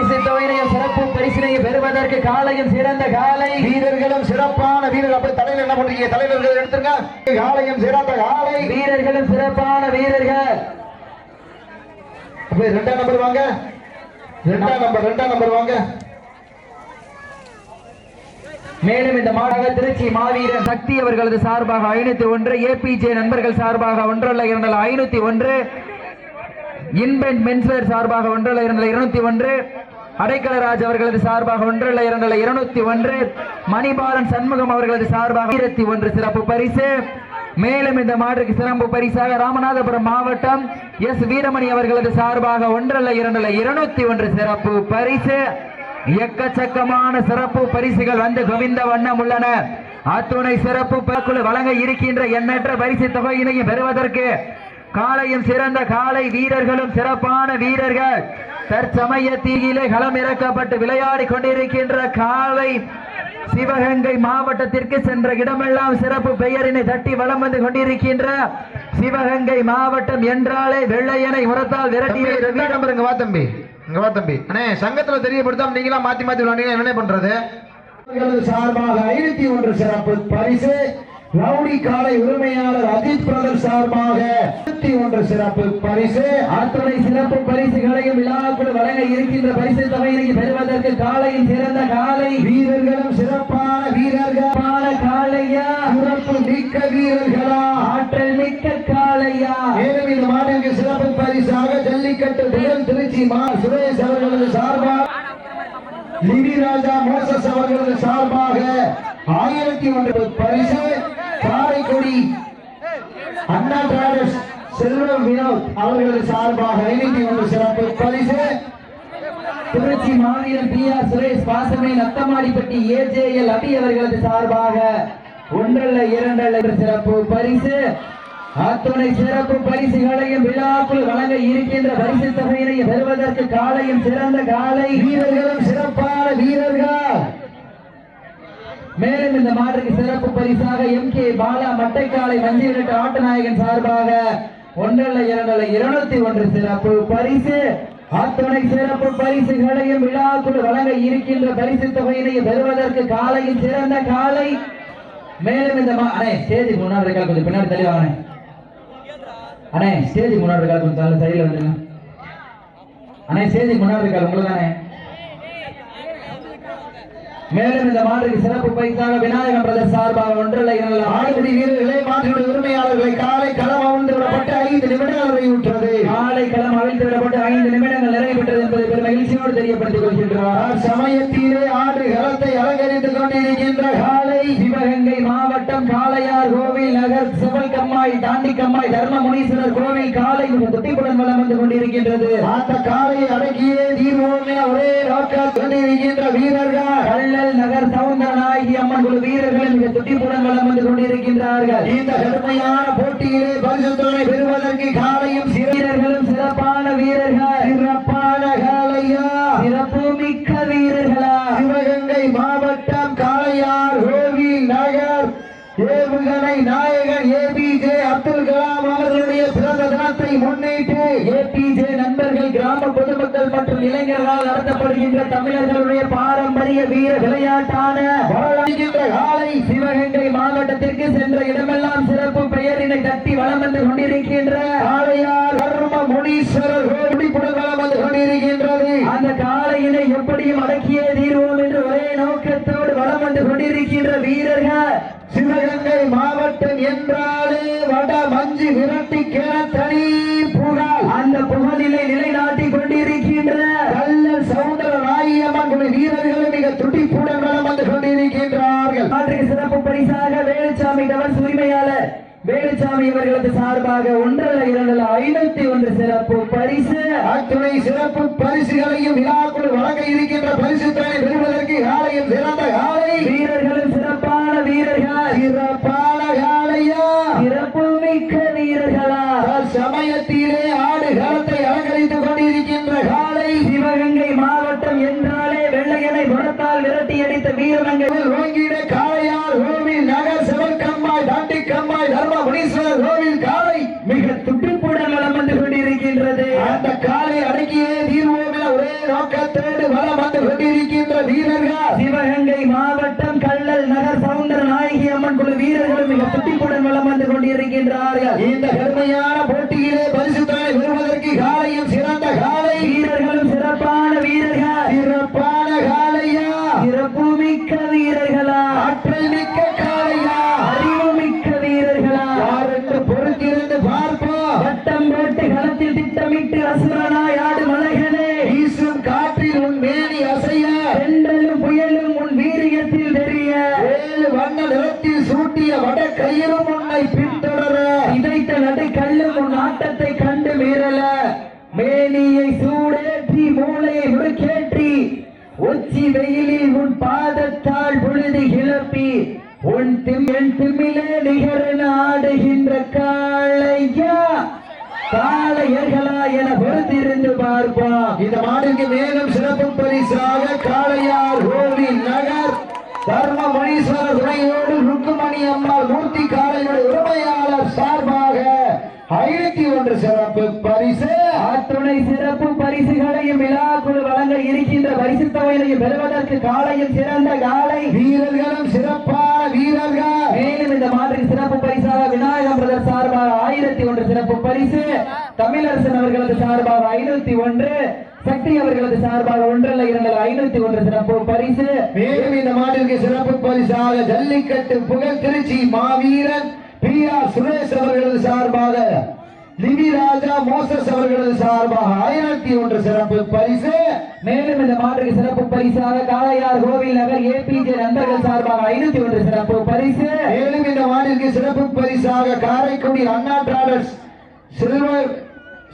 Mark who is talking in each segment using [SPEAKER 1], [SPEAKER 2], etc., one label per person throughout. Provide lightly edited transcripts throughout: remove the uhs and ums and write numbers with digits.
[SPEAKER 1] பரிசு தொகையினையும் சிறப்பு பரிசினையும் பெறுவதற்கு காலையும் சிறந்த காலை
[SPEAKER 2] வீரர்களும் சிறப்பான வீரர்கள். அப்படி தலையில் என்ன பண்றீங்க? தலைவர்கள் எடுத்துருங்க. காலையும் சிறந்த காலை,
[SPEAKER 1] வீரர்களும் சிறப்பான வீரர்கள்.
[SPEAKER 2] ரெண்டாம் நம்பர் வாங்க, ரெண்டாம் நம்பர் வாங்க.
[SPEAKER 1] மேலும் இந்த மாடாக திருச்சி மாவீரன் சக்தி அவர்களது சார்பாக 501, ஏபிஜே நண்பர்கள் சார்பாக 1-501, இன்பென்ட் மென்ஸ்வேர் சார்பாக 1-201, அடைக்கலராஜ் அவர்களது சார்பாக 1-201, மணிபாலன் சண்முகம் அவர்களது சார்பாக 1 சிறப்பு பரிசு. மேலும் இந்த மாற்றுக்கு சிறப்பு பரிசாக ராமநாதபுரம் மாவட்டம் எஸ் வீரமணி அவர்களது சார்பாக 1-201 சிறப்பு பரிசு. எக்கச்சக்கமான சிறப்பு பரிசுகள் வந்து குவிந்த வண்ணம் உள்ளன. அத்துணை சிறப்பு குழு வழங்க இருக்கின்ற எண்ணற்ற பரிசு தொகையினையும் பெறுவதற்கு காலையும் சிறந்த காலை, வீரர்களும் சிறப்பான வீரர்கள். தற்சமயத்திலே களம் இறக்கப்பட்டு விளையாடி கொண்டிருக்கின்ற காலை சிவகங்கை மாவட்டத்திற்கு சென்ற இடமெல்லாம் சிறப்பு பெயரினை தட்டி வலம் வந்து கொண்டிருக்கின்ற சிவகங்கை மாவட்டம் என்றாலே வெள்ளையனை உரத்தால் விரட்டி.
[SPEAKER 2] தம்பி அண்ணே, சங்கத்துல தெரியப்படுத்தாம நீங்களா மாத்தி விளையாண்டீங்க, என்ன பண்றது? சார்பாக 501 சிறப்பு பரிசு. ரவுடி காலை உரிமையாளர் அஜித் பிரதர் சார்பாக 101 சிறப்பு பரிசு.
[SPEAKER 1] அத்துணை சிறப்பு பரிசுகளையும் விழாக்குழு வழங்க இருக்கின்ற பரிசு தொகையினை பெறுவதற்கு காலையில் சிறந்த காலை,
[SPEAKER 2] வீரர்களும் சிறப்பான வீரர்கள்.
[SPEAKER 1] காளையா,
[SPEAKER 2] சிறப்பு மிக்க வீரர்களா,
[SPEAKER 1] ஆற்றல் மிக்க காளையா.
[SPEAKER 2] மேலும் இந்த மாநில சிறப்பு பரிசாக ஜல்லிக்கட்டு புயல் திருச்சி மா சுரேஷ் அவர்களது சார்பாக, லிவிராஜா மோசஸ் அவர்களது சார்பாக 1001 பரிசு. காரைக்குடி அண்ணா டிராவல்ஸ் செல்வம் வினோத் அவர்களது சார்பாக 501 சிறப்பு பரிசு.
[SPEAKER 1] திருச்சி மாநிலம் PR சுரேஷ் பாசமே நத்தமாடிப்பட்டி AJL அபி அவர்களது சார்பாக 1-2 சிறப்பு பரிசு. அத்துணை சிறப்பு பரிசுகளையும் விழாக்குள் வழங்க இருக்கின்ற பரிசு தொகையினை பெறுவதற்கு காலையும் சிறந்த காலை,
[SPEAKER 2] வீரர்களும் சிறப்பான வீரர்கள்.
[SPEAKER 1] மேலும் இந்த மாற்றுக்கு சிறப்பு பரிசாக MK பாலா மட்டைக்காலை மஞ்சிரட்டு ஆட்டநாயகன் சார்பாக 1-201 சிறப்பு பரிசு. அத்துணை சிறப்பு பரிசுகளையும் விழாக்குள் வழங்க இருக்கின்ற பரிசு தொகையினை பெறுவதற்கு காலையில் சிறந்த காலை. மேலும் இந்த ஸ்டேஜ் முன்னாடி இருக்கால் கொஞ்சம் பின்னாடி தெளிவாங்க அண்ணே. ஸ்டேஜ் முன்னாடி இருக்கால் கொஞ்சம் சைடில் வந்துருங்க அண்ணே. ஸ்டேஜ் முன்னாடி இருக்கால் உங்களுக்கு தானே. மேலும் இந்த மாற்றுக்கு சிறப்பு பரிசாக விநாயகம் பிரதர் சார்பாக 1-2
[SPEAKER 2] ஆடுபடி வீரர்களை மாற்றியுடைய உரிமையாளர்களை காலை களம் அவிழ்ந்து விடப்பட்டு 5 நிமிடங்கள் நிறைவுற்றது.
[SPEAKER 1] காலை களம் அவிழ்ந்து விடப்பட்டு 5 நிமிடங்கள் நிறைவுற்றது என்பதை பெரும் மகிழ்ச்சியோடு தெரியப்படுத்திக் கொள்கின்றார்.
[SPEAKER 2] சமயத்திலே ஆடு களத்தை அலங்கரித்துக் கொண்டிருக்கின்ற காலை
[SPEAKER 1] சிவகங்கை மாவட்டம் காளையார் கோவில் நகர் சிவல் கம்மாய் தாண்டி கம்மாய் தர்ம முனீஸ்வரர் கோவில் காலை துட்டிப்புடன் வளம் வந்து கொண்டிருக்கின்றது.
[SPEAKER 2] அந்த காலையை அடக்கியே தீர்வோம் என ஒரே நோக்கம் கொண்டிருக்கின்ற வீரர்கள்
[SPEAKER 1] நகர் சவுந்தரநாயகி அம்மன் குழு வீரர்கள் மிக துட்டிப்புடன் வளம் வந்து கொண்டிருக்கின்றார்கள்.
[SPEAKER 2] இந்த கடுமையான போட்டியிலே பரிசுத்தனை பெறுவதற்கு காலையும்
[SPEAKER 1] வீரர்களும் சிறப்பான வீரர்கள்.
[SPEAKER 2] சிறப்பான காளையா,
[SPEAKER 1] சிறப்பு மிக்க வீரர்களா.
[SPEAKER 2] சிவகங்கை மாவட்டம் காளையார் கோவில் நகர் ஏவுகணை நாயகன் APJ அப்துல் கலாம் அவர்களுடைய பிறந்த தினத்தை முன்னிட்டு
[SPEAKER 1] APJ நண்பர்கள் கிராம பொதுமக்கள் மற்றும் இளைஞர்களால் நடத்தப்படுகின்ற தமிழர்களுடைய பாரம்பரிய வீர விளையாட்டான
[SPEAKER 2] காலை
[SPEAKER 1] சிவகங்கை மாவட்டத்திற்கு சென்ற இடமெல்லாம் சிறப்பு பெயரினை தட்டி வளம் வந்து கொண்டிருக்கின்ற
[SPEAKER 2] காளையார் தர்ம முனீஸ்வரர் கோடிப்புடன் வளம் வந்து கொண்டிருக்கின்றது.
[SPEAKER 1] அந்த காளையினை எப்படியும் அடக்கியே தீர்வோம் என்று ஒரே நோக்கத்தோடு வளம் வந்து கொண்டிருக்கின்ற வீரர்கள்.
[SPEAKER 2] சிவகங்கை மாவட்டம் என்றாலே வட மஞ்சு விரட்டி தனி புகழ்.
[SPEAKER 1] அந்த புகழிலை நிலைநாட்டி கொண்டிருக்கின்ற
[SPEAKER 2] கல்லல் சவுந்தர நாயகன் வீரர்களும் மிக துடிப்புடன் வளம் வந்து கொண்டிருக்கின்றார்கள்.
[SPEAKER 1] நாட்டுக்கு சிறப்பு பரிசாக வேலுச்சாமி டவர்ஸ் உரிமையாளர் வேலுச்சாமி அவர்களது சார்பாக 1-2 சிறப்பு பரிசு.
[SPEAKER 2] அத்துணை சிறப்பு பரிசுகளையும் விழாக்குழு வழங்க இருக்கின்ற பரிசுத்தனை பெறுவதற்கு காலையும் சிறந்த காலை,
[SPEAKER 1] வீரர்களும் சிறப்பான வீரர்கள்.
[SPEAKER 2] சிறப்பான காலையா,
[SPEAKER 1] சிறப்பு மிக்க வீரர்களா.
[SPEAKER 2] சமயத்திலே ஆடு களத்தை அலங்கரித்துக் கொண்டிருக்கின்ற காலை
[SPEAKER 1] சிவகங்கை மாவட்டம் என்றாலே வெள்ளையனை புறத்தால் விரட்டி அடித்த வீரமங்கல்
[SPEAKER 2] ஓங்கிட காளையார் கோவில் நகர் சிவல் கம்மாய் தாண்டி கம்மாய் தர்ம முனீஸ்வரர் கோவில் காலை
[SPEAKER 1] மிக துட்டிப்புடன் வளம் வந்து கொண்டிருக்கின்றது.
[SPEAKER 2] அந்த காலை அடக்கியே தீர்வோம் என ஒரே நோக்கத்தில் வேகத்தோடு வலம் வந்து கொண்டிருக்கின்ற வீரர்கள்
[SPEAKER 1] சிவகங்கை மாவட்டம் கள்ளல் நகர் சவுந்தர நாயகி அம்மன் குழு வீரர்களும் மிக துடிப்புடன் வலம் வந்து கொண்டிருக்கின்றார்கள்.
[SPEAKER 2] இந்த கடுமையான போட்டியிலே பரிசுத்தனை பெறுவதற்கு காலையும் சிறந்த காலை
[SPEAKER 1] வீரர்களும் சிறப்பான வீரர்கள்.
[SPEAKER 2] சிறப்பான காலையா
[SPEAKER 1] சிறப்பு மிக்க வீரர்களா
[SPEAKER 2] ஆற்றல் மிக்க காலையா
[SPEAKER 1] அறிவு மிக்க வீரர்களா
[SPEAKER 2] யார் என்று பொறுத்திருந்து பார்ப்போம்.
[SPEAKER 1] வட்டம் போட்டு களத்தில் திட்டமிட்டு அசுரனாய் ஆடு மலைகளே
[SPEAKER 2] வீசும் காற்றில் உன் மேனி அசைய
[SPEAKER 1] தென்றலும் புயலும் உன் வீரியத்தில் தெரிய
[SPEAKER 2] ஏழு வண்ண நிறத்தில் சூட்டிய வட கயிறும் உன்னை பின்தொடர
[SPEAKER 1] இதைத்த நடு கல்லும் உன் ஆட்டத்தை கண்டு மீறல மேனியை சூடேற்றி மூளையை முடுக்கேற்றி உச்சி வெயிலில் உன் பாதத்தால் பொழுது கிளப்பி உன் திமிலே நிகரென ஆடுகின்ற காளையா காளையர்களா என பொறுத்திருந்து பார்ப்போம்.
[SPEAKER 2] இந்த மாடுக்கு மேலும் சிறப்பு பரிசாக காளையார் கோவில் நகர் தர்ம மணீஸ்வரர் துணையோடு ருக்குமணி அம்மாள் மூர்த்தி காளையுடைய உரிமையாளர் சார்பாக 501 சிறப்பு பரிசு.
[SPEAKER 1] அத்துணை சிறப்பு பரிசுகளையும் விழாக்குழு வழங்க இருக்கின்ற பரிசு தொகையையும் பெறுவதற்கு காலையும் சிறந்த காலை
[SPEAKER 2] வீரர்களும் சிறப்பான வீரர்கள்.
[SPEAKER 1] மேலும் இந்த மாதிரி சிறப்பு பரிசாக விநாயகம் பிரதர் சார்பாக 1001 சிறப்பு பரிசு, தமிழரசன் அவர்களது சார்பாக 501, சக்தி அவர்களது சார்பாக 501 சிறப்பு பரிசு.
[SPEAKER 2] மேலும் இந்த மாட்டிற்கு சிறப்பு பரிசாக ஜல்லிக்கட்டு புகழ் திருச்சி மாவீரன் PR சுரேஷ் அவர்களது சார்பாக லிவி ராஜா மோசஸ் அவர்களது சார்பாக 1001 சிறப்பு பரிசு.
[SPEAKER 1] மேலும் இந்த மாற்றுக்கு சிறப்பு பரிசாக காளையார் கோவில் நகர் APJ நண்பர்கள் சார்பாக 501 சிறப்பு பரிசு.
[SPEAKER 2] மேலும் இந்த மாட்டிற்கு சிறப்பு பரிசாக காரைக்குடி அண்ணா டிராவல்ஸ்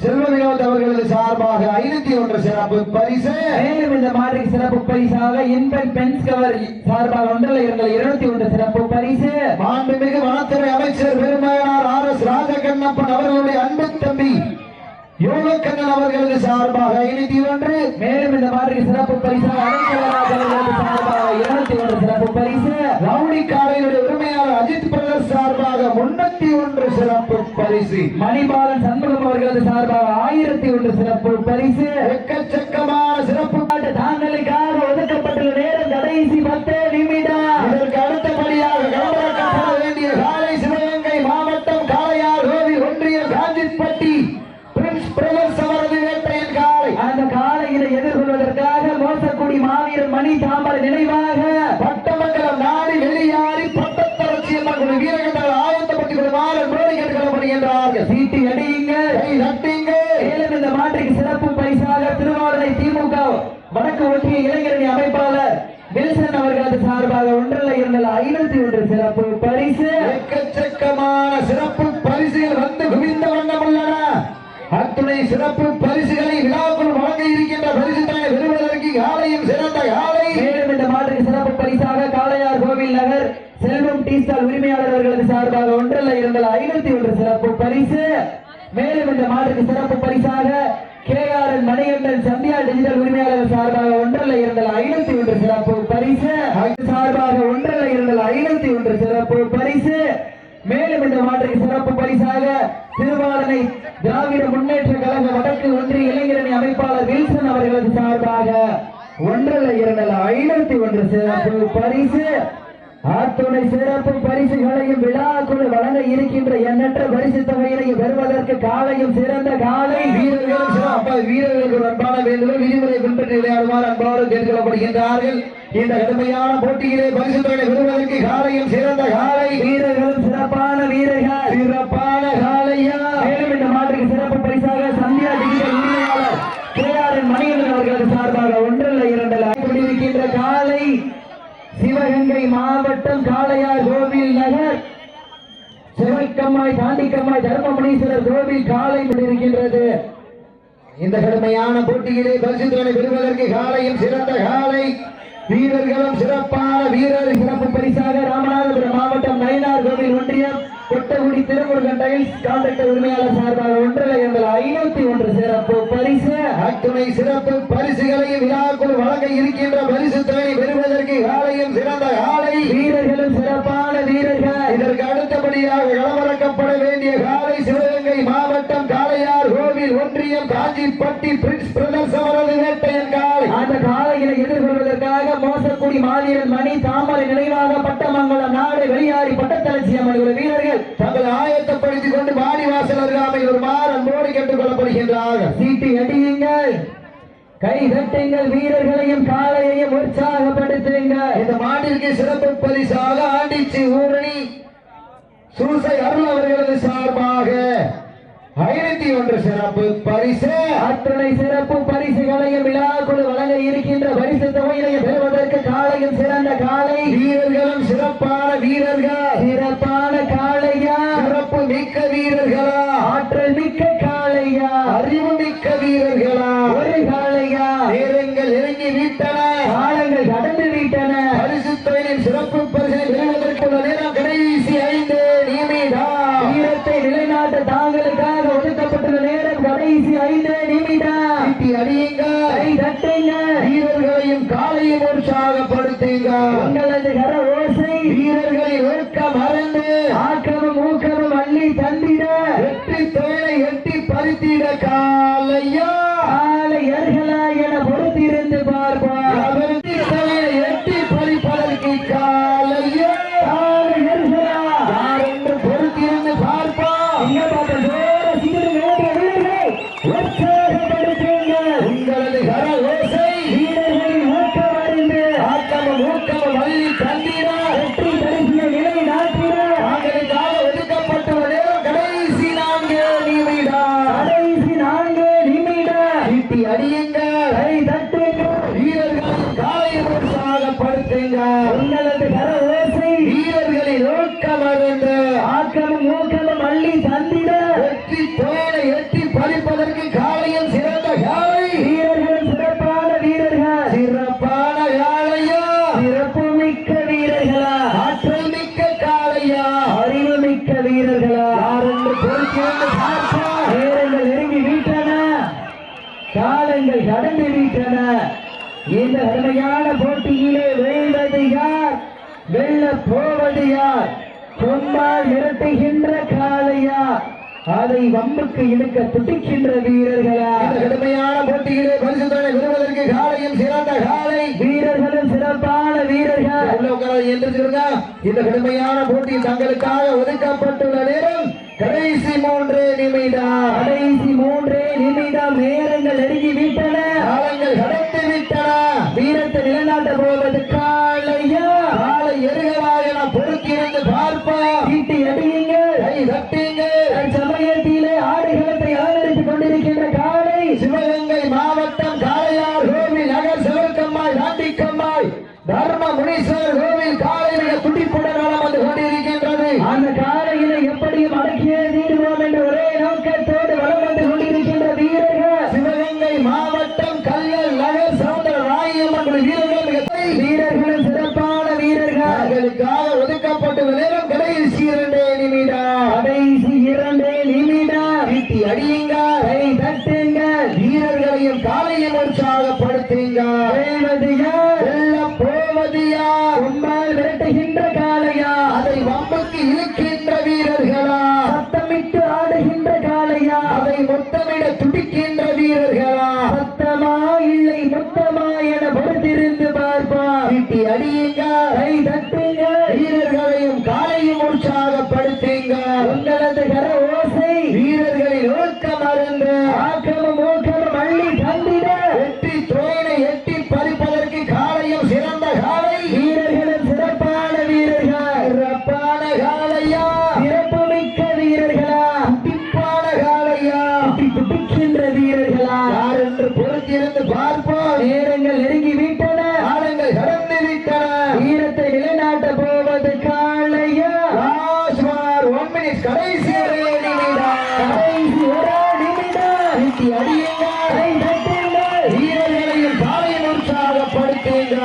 [SPEAKER 2] செல்வ வினோத் அவர்களது சார்பாக 501 சிறப்பு பரிசு.
[SPEAKER 1] மேலும் இந்த மாற்றுக்கு சிறப்பு பரிசாக இன்பன் பென்ஸ் கவர் சார்பாக 201 சிறப்பு பரிசு.
[SPEAKER 2] மாண்புமிகு வனத்துறை அமைச்சர் பெருமையானார் RS ராஜகண்ணப்பன் அவர்களுடைய அன்பு தம்பி யோகக்கண்ணன் அவர்களது சார்பாக 501.
[SPEAKER 1] மேலும் இந்த மாதிரி சிறப்பு பரிசாக அனைத்து சார்பாக 201 சிறப்பு பரிசு.
[SPEAKER 2] ரவுடி காலையுடைய உரிமையாளர் அஜித் பிரதர் சார்பாக 301 சிறப்பு பரிசு.
[SPEAKER 1] மணிபாலன் சண்முகம் அவர்களது சார்பாக 1001 சிறப்பு பரிசு.
[SPEAKER 2] எக்கச்சக்கமான சிறப்பு
[SPEAKER 1] தாங்களுக்காக ஒதுக்கப்பட்டுள்ள நேரம் கடைசி 10 நிமிடம்.
[SPEAKER 2] இதற்கு அடுத்தபடியாக கலவரக்கப்பட வேண்டிய காலை சிவகங்கை மாவட்டம் காளையார் கோவில் ஒன்றியம் காஞ்சிப்பட்டி பிரின்ஸ் பிரதர்ஸ் அவரது வேட்டையின் காலை.
[SPEAKER 1] அந்த காலையினை எதிர்கொள்வதற்காக மோசக்குடி மாவீரன் மணி தாம்பர நினைவாக
[SPEAKER 2] பட்டமங்கலம் நாடு வெளியாறி பட்டத்தரட்சியம்மன் வீரர்கள் ஆயத்தப்பட்டுக் கொள்ளுமாறு கோரி கேட்கப்படுகின்றார்கள்.
[SPEAKER 1] சீட்டு அடியுங்கள்,
[SPEAKER 2] கை தட்டுங்க.
[SPEAKER 1] மேலும் இந்த மாற்றுக்கு சிறப்பு பரிசாக திருவாரூரை திமுக வடக்கு ஒன்றிய இளைஞரணி அமைப்பாளர் வில்சன் அவர்களது சார்பாக 501 சிறப்பு பரிசு.
[SPEAKER 2] எக்கச்சக்கமான சிறப்பு பரிசுகள் வந்து குவிந்த வண்ணம் உள்ளன. அத்துணை சிறப்பு பரிசுகளை விழாக்குள் வழங்க இருக்கின்ற பரிசுகளை பெறுவதற்கு காலையும் சிறந்த காலை.
[SPEAKER 1] மேலும் இந்த மாற்றுக்கு சிறப்பு பரிசாக காளையார் கோவில் நகர் செல்வம் டீ ஸ்டால் உரிமையாளர் அவர்களது சார்பாக 501 சிறப்பு பரிசு. மேலும் இந்த மாற்றுக்கு சிறப்பு பரிசாக KRN மணிகண்டன் சந்தியா டிஜிட்டல் உரிமையாளர் சார்பாக 501 சிறப்பு பரிசு. சார்பாக 501 சிறப்பு பரிசு. மேலும் இந்த மாற்றுக்கு சிறப்பு பரிசாக திருவாரனை திராவிட முன்னேற்ற கழக வடக்கு ஒன்றிய இளைஞரணி அமைப்பாளர் வில்சன் அவர்களது சார்பாக 501 சிறப்பு பரிசு. அத்துணை சிறப்பு பரிசுகளையும் விழாக்குழு வழங்க இருக்கின்ற எண்ணற்ற பரிசு தொகையினையும் பெறுவதற்கு காலையும் சிறந்த காலை
[SPEAKER 2] வீரர்களுக்கு அன்பான வேண்டுதல் விதிமுறை பின்பற்றி விளையாடுமாறு அன்போடு கேட்கப்படுகின்றார்கள். இந்த கடுமையான போட்டியிலே பரிசு தொகை பெறுவதற்கு காலையும் சிறந்த காலை.
[SPEAKER 1] வீரர்களும் சிறப்பான வீரர்கள்,
[SPEAKER 2] சிறப்பான காலையா.
[SPEAKER 1] மேலும் இந்த மாற்றுக்கு சிறப்பு பரிசாக சந்தியா டிஜிட்டல் உரிமையாளர் KRN மணிகண்டன் அவர்களது சார்பாக 102 கொண்டிருக்கின்ற காலை சிவகங்கை மாவட்டம் காளையார் கோவில் நகர் சிவக்கம்மாய் தாண்டிக்கம்மாய் தர்மமுனீஸ்வரர் கோவில் காலை கொண்டிருக்கின்றது.
[SPEAKER 2] இந்த கடுமையான போட்டியிலே பரிசு தொகை பெறுவதற்கு காலையும் சிறந்த காலை. வீரர்களும் சிறப்பான வீரர்.
[SPEAKER 1] சிறப்பு பரிசாக ராமநாதபுரம் மாவட்டம் நயினார் கோவில் ஒன்றியம் கொட்டகுடி திருமுருகன் டைல்ஸ் கான்ட்ராக்டர் உரிமையாளர் சார்பாக 501 சிறப்பு பரிசு.
[SPEAKER 2] அத்துணை சிறப்பு பரிசுகளையும் விழாக்குள் வழங்க இருக்கின்ற பரிசு தொகை பெறுவதற்கு காலையும் சிறந்த காலை.
[SPEAKER 1] வீரர்களும் சிறப்பான வீரர்கள்.
[SPEAKER 2] இதற்கு அடுத்தபடியாக களமிறக்கப்பட வேண்டிய காலை சிவகங்கை மாவட்டம் காளையார் கோவில் ஒன்றியம் காஞ்சி ஆண்டிப்பட்டி பிரின்ஸ் பிரதர்ஸ் அவரது வேட்டையன் காலை.
[SPEAKER 1] அந்த காலையில எதிர்கொள்வதற்காக மோசக்குடி மாவீரன் மணி தாமரை நினைவாக பட்டமங்கலம் நாடு வெளியாரி பட்டத்தளர்ச்சி அம்மன் வீரர்கள்
[SPEAKER 2] தங்களை ஆயத்தப்படுத்திக் கொண்டு வாடிவாசல் அருகாமையில் ஒரு அன்போடு கேட்டுக் கொள்ளப்படுகின்றார்கள்.
[SPEAKER 1] சீட்டு அடியுங்கள், கை தட்டுங்கள், வீரர்களையும் காளையையும் உற்சாகப்படுத்துங்கள்.
[SPEAKER 2] இந்த மாட்டிற்கு சிறப்பு பரிசாக ஆண்டிச்சி ஊரணி சூசை அருள் அவர்களது சார்பாக 501 சிறப்பு பரிசு.
[SPEAKER 1] அத்தனை சிறப்பு பரிசுகளையும் விழாக்குழு வழங்க இருக்கின்ற பரிசு தொகையினையும் பெறுவதற்கு காளையும் சிறந்த காளை,
[SPEAKER 2] வீரர்களும் சிறப்பான வீரர்கள்,
[SPEAKER 1] சிறப்பான காளையா,
[SPEAKER 2] சிறப்பு மிக்க வீரர்களா,
[SPEAKER 1] ஆற்றல் மிக்க காளையா,
[SPEAKER 2] அறிவு மிக்க வீரர்களா,
[SPEAKER 1] ஒரு காளையா,
[SPEAKER 2] நேரங்கள் நெருங்கி விட்டன,
[SPEAKER 1] காலங்கள் கடந்து விட்டன.
[SPEAKER 2] பரிசு தொகையின் சிறப்பு பரிசை பெறுவதற்குள்ள நேரம் கடைசி 5 நிமிடம்.
[SPEAKER 1] வீரத்தை நிலைநாட்ட தாங்களுக்காக ஒதுக்கப்பட்டுள்ள நேரம் கடைசி 5 நிமிடம்.
[SPEAKER 2] சீட்டி அடியுங்கள்,
[SPEAKER 1] கை தட்டுங்க,
[SPEAKER 2] வீரர்களையும் காலையும் உற்சாகப்படுத்துங்க.
[SPEAKER 1] உங்களது கர ஓசை
[SPEAKER 2] வீரர்களின் ஊக்கம் மறந்து
[SPEAKER 1] ஆக்கமும் ஊக்கமும் அள்ளி தந்திட
[SPEAKER 2] வெற்றி தொழிலை எட்டி பறித்திட காலையா
[SPEAKER 1] காளையர்களா என பொறுத்திருந்து பார்ப்பார்.
[SPEAKER 2] வெற்றி தொழிலை எட்டி பறிப்பதற்கு காலையா
[SPEAKER 1] காளையர்களா
[SPEAKER 2] யார் என்று பொறுத்திருந்து பார்ப்போம்.
[SPEAKER 1] இங்க பார்த்த ஜோர சிறு வேண்டிய வீரர்களை உற்சாகப்படுத்துங்கள்.
[SPEAKER 2] உங்களது கர ஓசை
[SPEAKER 1] வீரர்களின் ஊக்கம் அறிந்து
[SPEAKER 2] ஆக்கமும் ஊக்கமும் அள்ளி தந்திட
[SPEAKER 1] வெற்றி பரிசினை நிலை நாட்டிட
[SPEAKER 2] தாங்களுக்காக ஒதுக்கப்பட்டுள்ள நேரம் கடைசி 4 நிமிடம்.
[SPEAKER 1] கடைசி 4 நிமிடம்.
[SPEAKER 2] சீட்டி அடியுங்கள்,
[SPEAKER 1] கை தட்டுங்கள்,
[SPEAKER 2] வீரர்களின் காலையை உற்சாகப்படுத்துங்க.
[SPEAKER 1] உங்களது கர ஓசை
[SPEAKER 2] வீரர்களின் ஊக்கம் அறிந்து
[SPEAKER 1] ஆக்கமும் ஊக்கமும் அள்ளி தந்திட
[SPEAKER 2] வெற்றி தொழிலை எட்டி பறிப்பதற்கு காலையில் சிறந்த காலை,
[SPEAKER 1] வீரர்களும் சிறப்பான வீரர்கள்,
[SPEAKER 2] சிறப்பான காலையா,
[SPEAKER 1] சிறப்பு மிக்க வீரர்களா,
[SPEAKER 2] ஆற்றல் மிக்க காலையா,
[SPEAKER 1] அறிவு மிக்க வீரர்களா,
[SPEAKER 2] யார் என்று பொறுத்திருந்து பார்ப்போம்.
[SPEAKER 1] நேரங்கள் நெருங்கி விட்டன, காலங்கள் கடந்து விட்டன. இந்த அருமையான போட்டியிலே வெல்வது யார், வெல்ல போவது யார்? கொம்பால் மிரட்டுகின்ற காளையா, அதை வம்புக்கு இழுக்க துடிக்கின்ற வீரர்களா?
[SPEAKER 2] இந்த கடுமையான போட்டியிலே பரிசு தொகை பெறுவதற்கு காலையும் சிறந்த காலை,
[SPEAKER 1] வீரர்களும் சிறப்பான வீரர்கள்.
[SPEAKER 2] உள்ள உட்கார எந்திரிச்சிருங்க. இந்த கடுமையான போட்டி தங்களுக்காக ஒதுக்கப்பட்டுள்ள நேரம் கடைசி 3 நிமிடம்.
[SPEAKER 1] கடைசி 3 நிமிடம். நேரங்கள் நெருங்கி விட்டன,
[SPEAKER 2] காலங்கள் கடந்து விட்டன.
[SPEAKER 1] வீரத்தை நிலைநாட்ட போவது காளையா,
[SPEAKER 2] காலை எருகலாக நாம் பொறுத்திருந்து பார்ப்போம்.
[SPEAKER 1] சீட்டி அடியுங்கள்,
[SPEAKER 2] கை தட்டுங்க.
[SPEAKER 1] சமயத்திலே ஆடுகளத்தை அலங்கரித்துக் கொண்டிருக்கின்ற காளை
[SPEAKER 2] சிவகங்கை மாவட்டம் காளையார் கோவில் நகர் சிவகம்மாய் தாண்டிக்கம்மாய் தர்ம முனீஸ்வரர் கோவில் காலை மிக துடிப்புடன் வலம் வந்து கொண்டிருக்கின்றது.
[SPEAKER 1] அந்த காளையினை எப்படியும் அடக்கியே தீர்வோம் என்ற ஒரே நோக்கத்தோடு வலம் வந்து கொண்டிருக்கின்ற வீரர்கள்
[SPEAKER 2] சிவகங்கை மாவட்டம் கல்லல் நகர் சவுந்தர ராயம்மன் வீரர்கள்
[SPEAKER 1] வீரர்களும் சிறப்பான வீரர்கள்.
[SPEAKER 2] அவர்களுக்காக ஒதுக்கப்பட்டுள்ள நேரம் கடைசி 2 நிமிடம்.
[SPEAKER 1] கடைசி 2 நிமிடம்.
[SPEAKER 2] வீட்டி அடியுங்க,
[SPEAKER 1] கை தட்டுங்கள்,
[SPEAKER 2] வீரர்களையும் காலையும் உற்சாகப்படுத்துங்க.
[SPEAKER 1] வெல்வது யார்,
[SPEAKER 2] வெல்ல போவது யார்?
[SPEAKER 1] கொம்பால் விரட்டுகின்ற காளையா,
[SPEAKER 2] அதை வம்புக்கு இழுக்கின்ற வீரர்களா,
[SPEAKER 1] சத்தமிட்டு ஆடுகின்ற காளையா,
[SPEAKER 2] அதை முத்தமிட துடிக்கின்ற வீரர்களா,
[SPEAKER 1] சத்தமா இல்லை மொத்தமா என பொறுத்திருந்து பார்ப்பார்.
[SPEAKER 2] வீட்டி அடியுங்க,
[SPEAKER 1] கை தட்டுங்க,
[SPEAKER 2] வீரர்களையும் காலையும் உற்சாகப்படுத்துங்க.
[SPEAKER 1] உங்களது கர ஓசை
[SPEAKER 2] வீரர்களின் ஊக்கம் அறிந்து
[SPEAKER 1] ஆக்கமும் ஊக்கமும் அள்ளி தந்திட
[SPEAKER 2] வெற்றி தொழிலை எட்டி பறிப்பதற்கு காலையும் சிறந்த காலை,
[SPEAKER 1] வீரர்களும் சிறப்பான வீரர்கள்,
[SPEAKER 2] சிறப்பான காலையா,
[SPEAKER 1] சிறப்பு மிக்க வீரர்களா,
[SPEAKER 2] துடிப்பான காலையா,
[SPEAKER 1] துடிக்கின்ற வீரர்களா?
[SPEAKER 2] யார் என்று பொறுத்திருந்து பார்ப்போம்.
[SPEAKER 1] நேரங்கள் நெருங்கி விட்டன,
[SPEAKER 2] காலங்கள் கடந்து விட்டன.
[SPEAKER 1] வீரத்தை நிலைநாட்ட போவது காளையா,
[SPEAKER 2] Last for 1 minute. கடைசி 1 நிமிடம்.
[SPEAKER 1] கடைசி 1 நிமிடம்.
[SPEAKER 2] வீட்டி அடியுங்க,
[SPEAKER 1] கை தட்டுங்கள்,
[SPEAKER 2] வீரர்களையும் காலையும் உற்சாகப்படுத்துங்க.